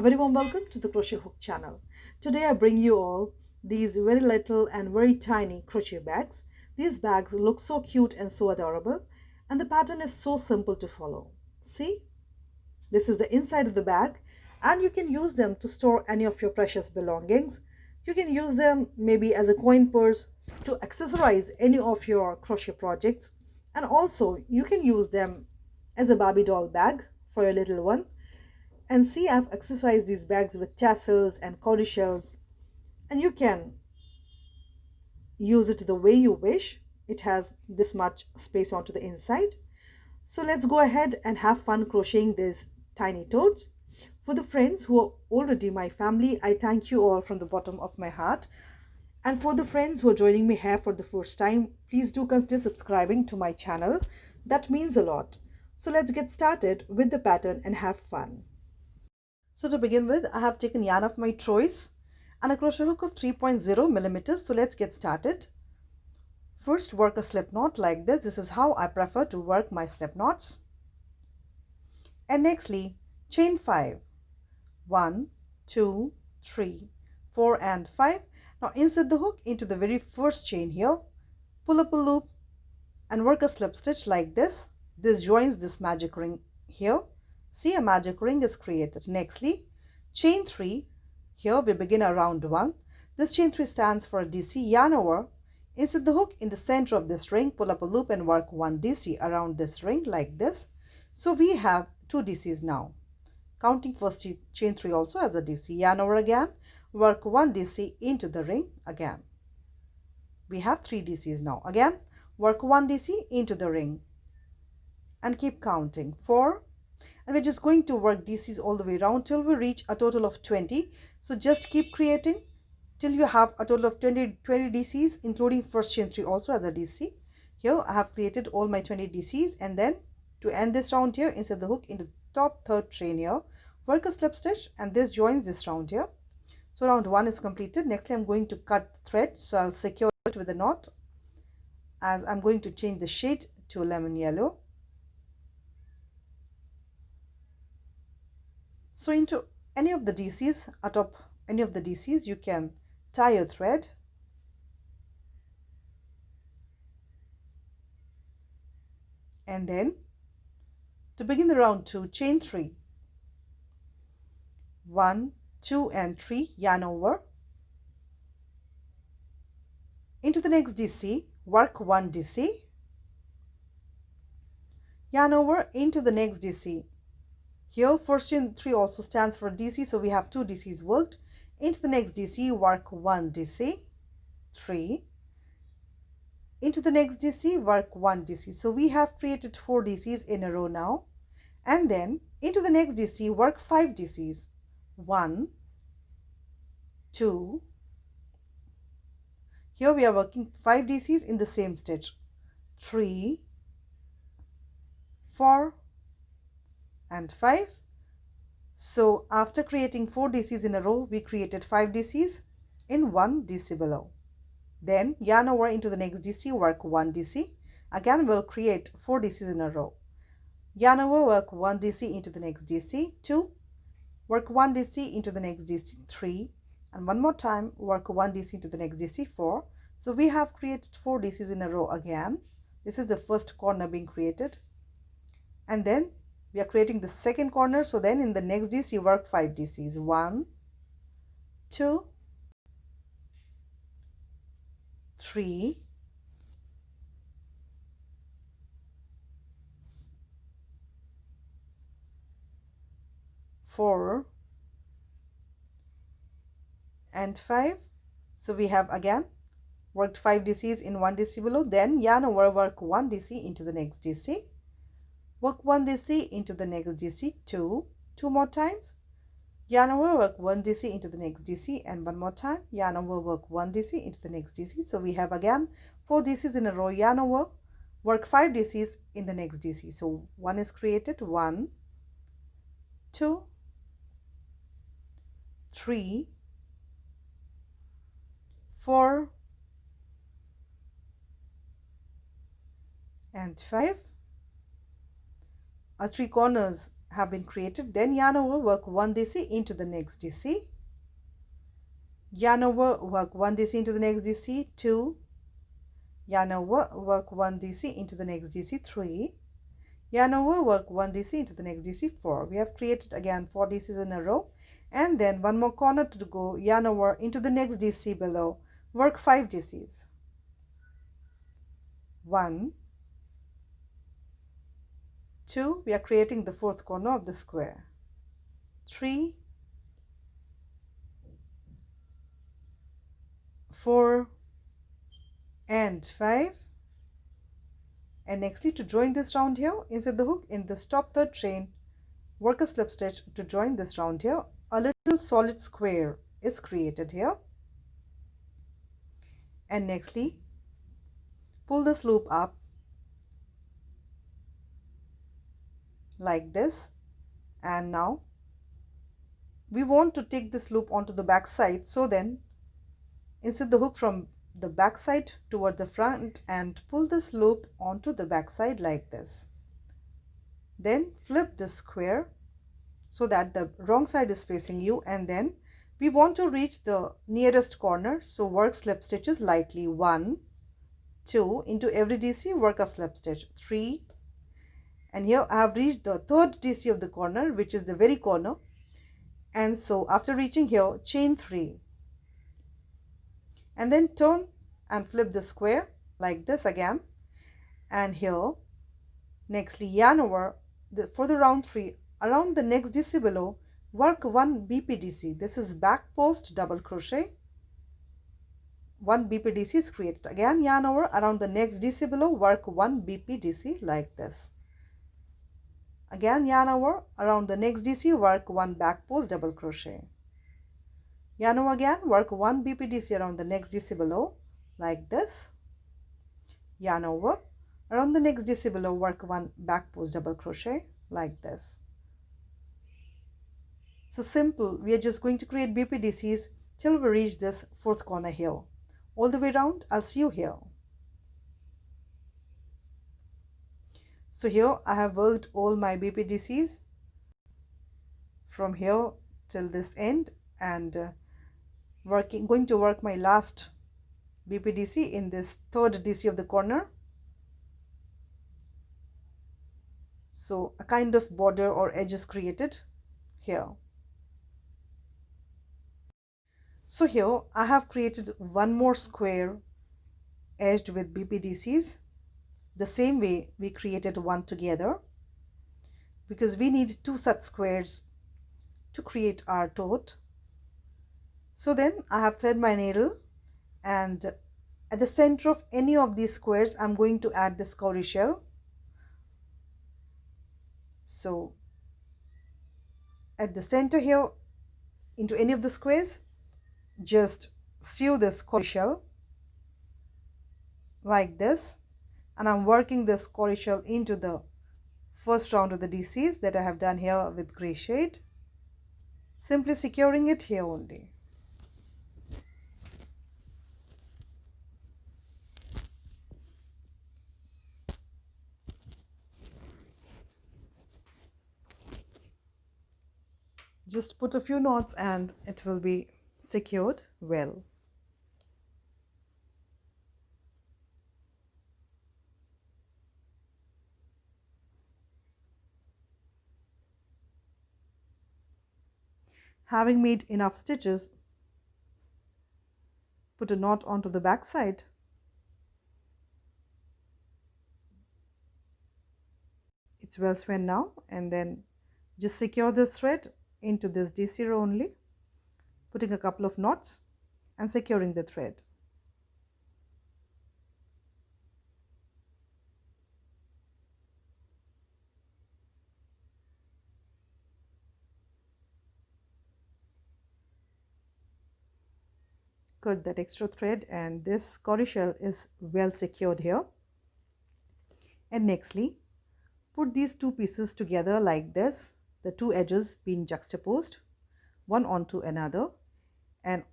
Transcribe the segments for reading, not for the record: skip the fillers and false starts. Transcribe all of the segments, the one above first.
very warm welcome to the Crochet Hook channel. Today I bring you all these very little and very tiny crochet bags. These bags look so cute and so adorable, and the pattern is so simple to follow. See, this is the inside of the bag, and you can use them to store any of your precious belongings. You can use them maybe as a coin purse, to accessorize any of your crochet projects, and also you can use them as a Barbie doll bag for your little one. And see, I've accessorized these bags with tassels and codicils, and you can use it the way you wish. It has this much space onto the inside. So let's go ahead and have fun crocheting these tiny toads. For the friends who are already my family, I thank you all from the bottom of my heart. And for the friends who are joining me here for the first time, please do consider subscribing to my channel. That means a lot. So let's get started with the pattern and have fun. So to begin with, I have taken yarn of my choice and a crochet hook of 3.0 millimeters. So let's get started. First, work a slip knot like this. This is how I prefer to work my slip knots. And nextly, chain 5. 1, 2, 3, 4 and 5. Now insert the hook into the very first chain here. Pull up a loop and work a slip stitch like this. This joins this magic ring here. See, a magic ring is created. Nextly, chain 3. Here we begin a round 1. This chain 3 stands for a DC. Yarn over, insert the hook in the center of this ring, pull up a loop and work 1 DC around this ring like this. So we have 2 DCs now. Counting first chain 3 also as a DC. Yarn over again, work 1 DC into the ring again. We have 3 DCs now. Again, work 1 DC into the ring and keep counting. 4. And we're just going to work DCs all the way around till we reach a total of 20. So just keep creating till you have a total of 20 DCs, including first chain 3 also as a DC. Here I have created all my 20 DCs, and then to end this round here, insert the hook into the top third chain here, work a slip stitch, and this joins this round here. So round 1 is completed. Next I'm going to cut thread, so I'll secure it with a knot as I'm going to change the shade to lemon yellow. So into any of the DCs, atop any of the DCs, you can tie a thread. And then to begin the round 2, chain 3. 1, 2 and 3, yarn over. Into the next DC, work 1 DC. Yarn over into the next DC. Here first chain 3 also stands for DC, so we have 2 DCs worked. Into the next DC, work 1 DC, 3. Into the next DC, work 1 DC. So we have created 4 DCs in a row now. And then into the next DC, work 5 DCs. 1, 2. Here we are working 5 DCs in the same stitch. 3, 4 and 5. So after creating 4 DCs in a row, we created 5 DCs in 1 DC below. Then yarn over into the next DC, work 1 DC. Again we'll create 4 DCs in a row. Yarn over, work 1 DC into the next DC, 2. Work 1 DC into the next DC, 3. And one more time, work 1 DC into the next DC, 4. So we have created 4 DCs in a row again. This is the first corner being created. And then we are creating the second corner. So then in the next DC, work 5 DCs. 1, 2, 3, 4 and 5. So we have again worked 5 DCs in 1 DC below. Then yarn over, work 1 DC into the next DC. Work 1 DC into the next DC, 2 more times. Yarn over, work 1 DC into the next DC, and one more time. Yarn over, work 1 DC into the next DC. So we have again 4 DCs in a row. Yarn over, work 5 DCs in the next DC. So 1 is created. 1, 2, 3, 4 and 5. Our 3 corners have been created, then yarn over, work 1 DC into the next DC, yarn over, work 1 DC into the next DC, 2, yarn over, work 1 DC into the next DC, 3, yarn over, work 1 DC into the next DC, 4. We have created again 4 DCs in a row, and then one more corner to go, yarn over into the next DC below, work 5 DCs, 1, 2, we are creating the fourth corner of the square, 3, 4, and 5. And nextly, to join this round here, insert the hook in the top third chain, work a slip stitch to join this round here. A little solid square is created here. And nextly, pull this loop up like this, and now we want to take this loop onto the back side, so then insert the hook from the back side toward the front and pull this loop onto the back side like this. Then flip this square so that the wrong side is facing you, and then we want to reach the nearest corner, so work slip stitches lightly, 1, 2, into every DC work a slip stitch, 3, and here I have reached the third DC of the corner, which is the very corner, and so after reaching here, chain 3, and then turn and flip the square like this again, and here nextly yarn over for the round 3 around the next DC below, work 1 BPDC. This is back post double crochet. 1 BPDC is created. Again yarn over around the next DC below, work 1 BPDC like this. Again yarn over around the next DC, work 1 back post double crochet. Yarn over again, work 1 BPDC around the next DC below like this. Yarn over around the next DC below, work 1 back post double crochet like this. So simple. We are just going to create BPDCs till we reach this fourth corner here. All the way around, I'll see you here. So here I have worked all my BPDCs from here till this end, and going to work my last BPDC in this third DC of the corner. So a kind of border or edge is created here. So here I have created one more square edged with BPDCs, the same way we created one together, because we need 2 such squares to create our tote. So then I have thread my needle, and at the center of any of these squares I'm going to add this cowrie shell. So at the center here, into any of the squares, just sew this cowrie shell like this, and I'm working this cowrie shell into the first round of the DCs that I have done here with gray shade, simply securing it here only. Just put a few knots and it will be secured well. Having made enough stitches, put a knot onto the back side. It's well spun now, and then just secure this thread into this DC row only, putting a couple of knots and securing the thread. Cut that extra thread, and this cowrie shell is well secured here. And nextly, put these 2 pieces together like this, the 2 edges being juxtaposed one onto another, and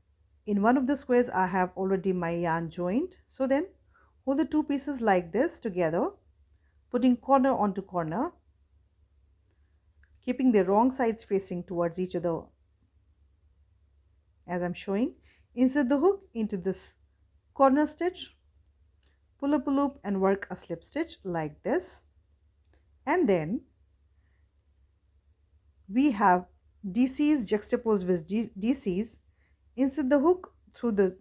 in one of the squares I have already my yarn joined. So then hold the 2 pieces like this together, putting corner onto corner, keeping the wrong sides facing towards each other as I'm showing. Insert the hook into this corner stitch, pull up a loop and work a slip stitch like this. And then we have DCs juxtaposed with DCs. Insert the hook through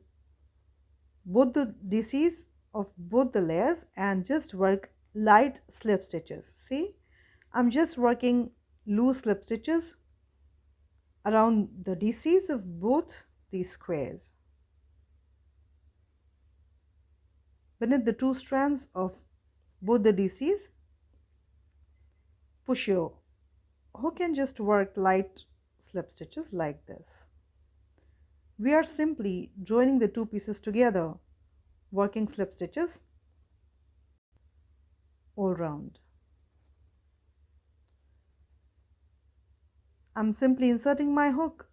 both the DCs of both the layers and just work light slip stitches. See, I'm just working loose slip stitches around the DCs of both these squares. Beneath the two strands of both the DCs, push your hook and just work light slip stitches like this. We are simply joining the two pieces together, working slip stitches all round. I'm simply inserting my hook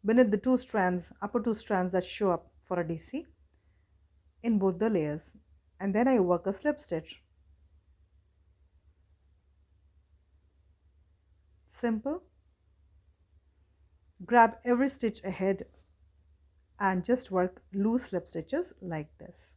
beneath the two strands, upper two strands that show up for a DC in both the layers, and then I work a slip stitch. Simple. Grab every stitch ahead and just work loose slip stitches like this.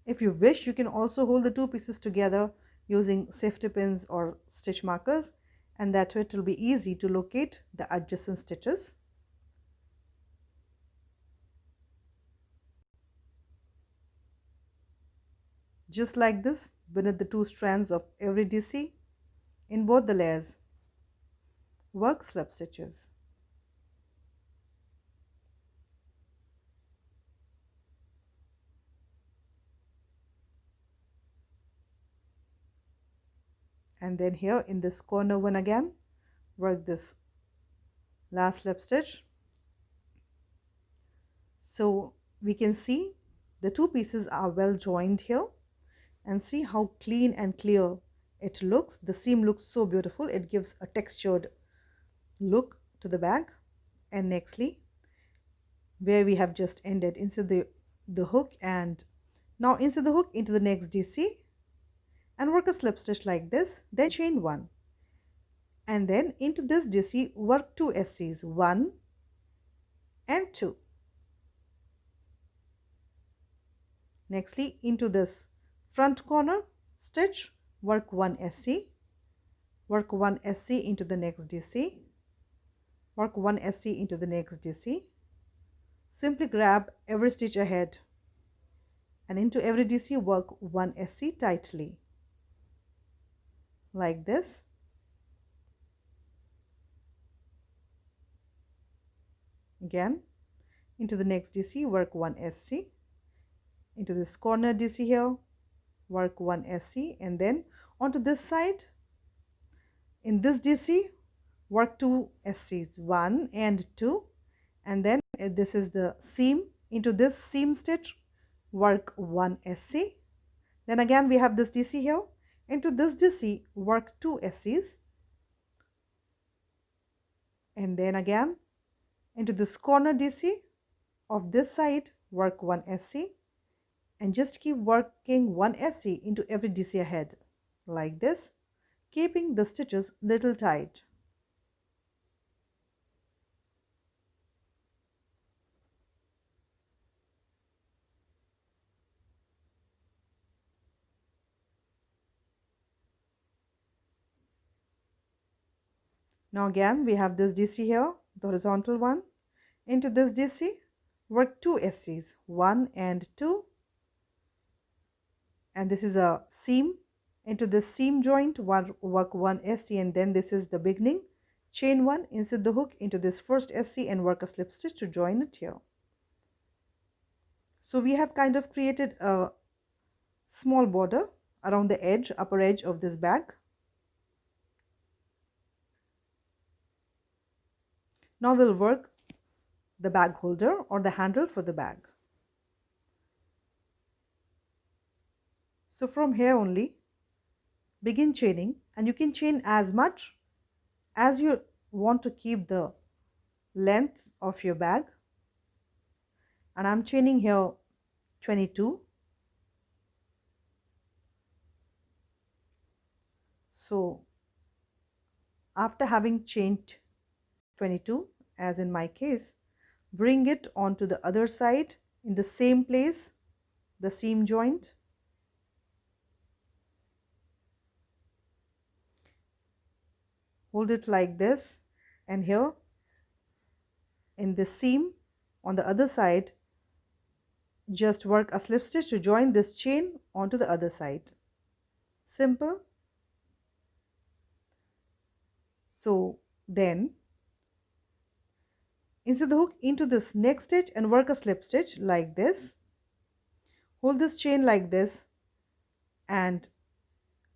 If you wish, you can also hold the two pieces together using safety pins or stitch markers, and that way it will be easy to locate the adjacent stitches. Just like this, beneath the two strands of every DC in both the layers, work slip stitches. And then here in this corner one again, work this last slip stitch. So we can see the two pieces are well joined here, and see how clean and clear it looks. The seam looks so beautiful. It gives a textured look to the bag. And nextly, where we have just ended, insert the hook, and now insert the hook into the next DC and work a slip stitch like this, then chain one, and then into this DC work two SCs, 1 and 2. Nextly, into this front corner stitch, work 1 SC, work 1 SC into the next DC, work 1 SC into the next DC. Simply grab every stitch ahead and into every DC work 1 SC tightly like this. Again, into the next DC work 1 SC, into this corner DC here work 1 SC, and then onto this side in this DC work 2 SCs, 1 and 2, and then this is the seam. Into this seam stitch work 1 SC, then again we have this DC here. Into this DC work 2 SCs, and then again into this corner DC of this side work 1 SC, and just keep working 1 SC into every DC ahead like this, keeping the stitches little tight. Now again we have this DC here, the horizontal one. Into this DC work 2 SCs, 1 and 2, and this is a seam. Into this seam joint work 1 SC, and then this is the beginning. Chain 1, insert the hook into this first SC and work a slip stitch to join it here. So we have kind of created a small border around the edge, upper edge of this bag. Now we'll work the bag holder or the handle for the bag. So from here only, begin chaining, and you can chain as much as you want to keep the length of your bag. and I'm chaining here 22. So after having chained 22, as in my case, bring it onto the other side in the same place, the seam joint. Hold it like this, and here in this seam on the other side, just work a slip stitch to join this chain onto the other side. Simple. So then insert the hook into this next stitch and work a slip stitch like this. Hold this chain like this, and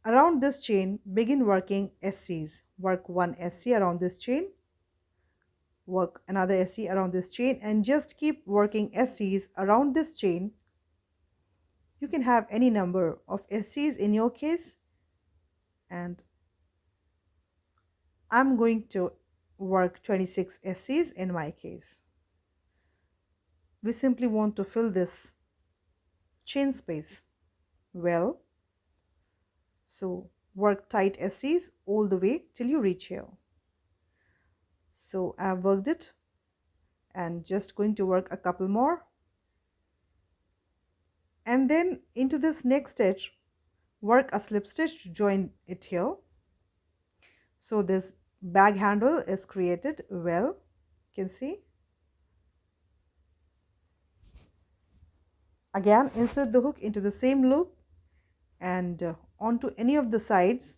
around this chain begin working SCs. Work one SC around this chain, work another SC around this chain, and just keep working SCs around this chain. You can have any number of SCs in your case, and I'm going to work 26 SCs in my case. We simply want to fill this chain space well. So work tight SCs all the way till you reach here. So I've worked it and just going to work a couple more. And then into this next stitch, work a slip stitch to join it here. So this bag handle is created well, you can see. Again, insert the hook into the same loop and onto any of the sides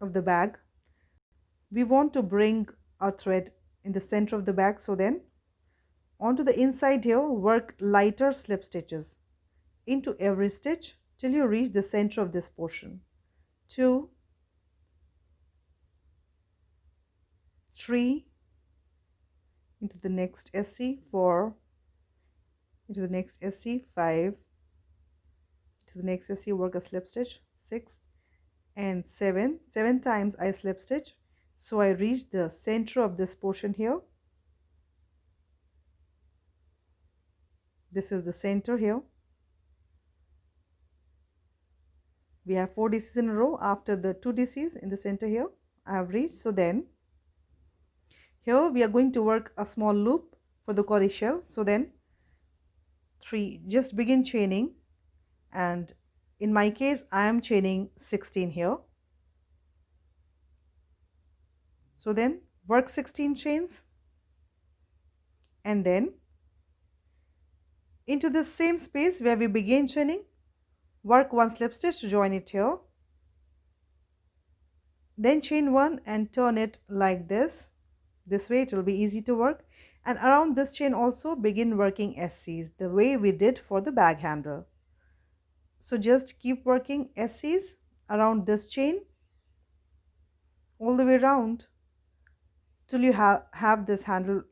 of the bag. We want to bring our thread in the center of the bag, so then onto the inside here, work lighter slip stitches into every stitch till you reach the center of this portion. 2, 3, into the next SC, 4, into the next SC, 5, to the next SC, work a slip stitch, 6 and 7. 7 times I slip stitch, so I reach the center of this portion here. This is the center here. We have 4 DCs in a row after the 2 DCs in the center here. I have reached. So then here we are going to work a small loop for the cowrie shell. So then 3, just begin chaining, and in my case I am chaining 16 here. So then work 16 chains, and then into the same space where we began chaining, work 1 slip stitch to join it here. Then chain 1 and turn it like this. This way it will be easy to work. And around this chain also begin working SCs the way we did for the bag handle. So just keep working SCs around this chain all the way around till you have this handle,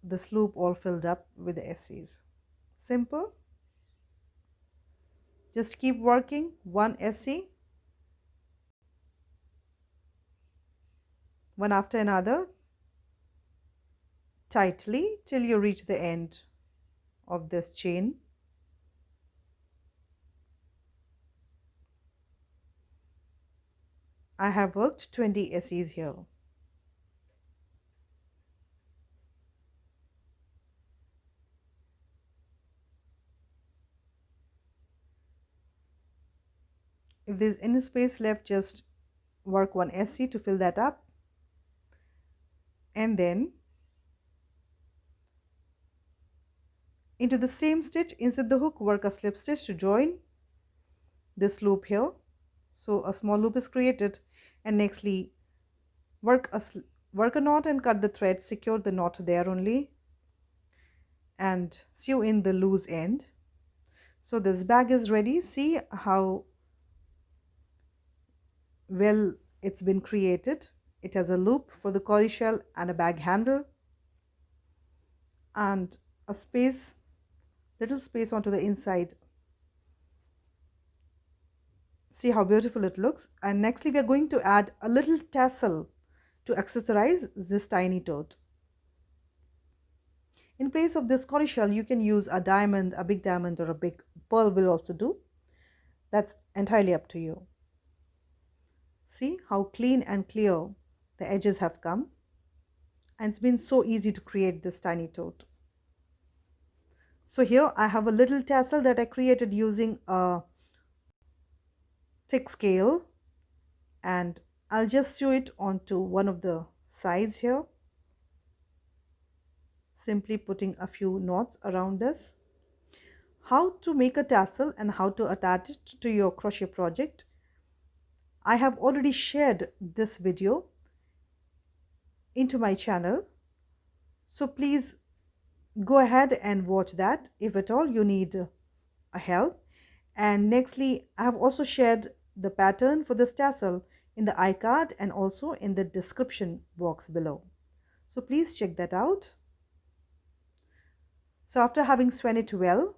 this loop all filled up with the SCs. Simple. Just keep working 1 SC, one after another, tightly till you reach the end of this chain. I have worked 20 SCs here. If there's any space left, just work 1 SC to fill that up, and then into the same stitch, insert the hook, work a slip stitch to join this loop here. So a small loop is created, and nextly work a knot and cut the thread, secure the knot there only, and sew in the loose end. So this bag is ready. See how well it's been created. It has a loop for the cowrie shell and a bag handle, and a space, little space onto the inside. See how beautiful it looks. And nextly we are going to add a little tassel to accessorize this tiny tote. In place of this conch shell, you can use a diamond, a big diamond, or a big pearl will also do. That's entirely up to you. See how clean and clear the edges have come. And it's been so easy to create this tiny tote. So here I have a little tassel that I created using a thick scale, and I'll just sew it onto one of the sides here, simply putting a few knots around this. How to make a tassel and how to attach it to your crochet project, I have already shared this video into my channel, so please go ahead and watch that if at all you need a help. And nextly, I have also shared the pattern for this tassel in the iCard and also in the description box below, so please check that out. So after having sewn it well,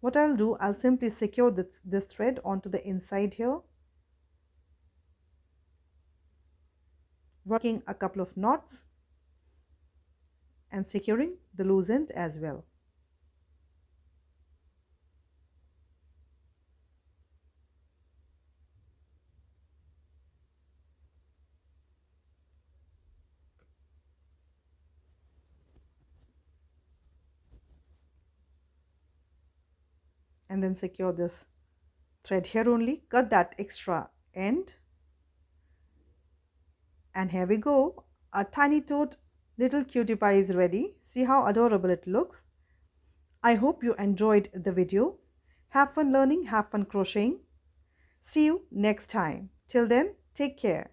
what I'll do, I'll simply secure this thread onto the inside here, working a couple of knots and securing the loose end as well. And then secure this thread here only, cut that extra end, and here we go. Our tiny tote little cutie pie is ready. See how adorable it looks. I hope you enjoyed the video. Have fun learning, have fun crocheting. See you next time. Till then, take care.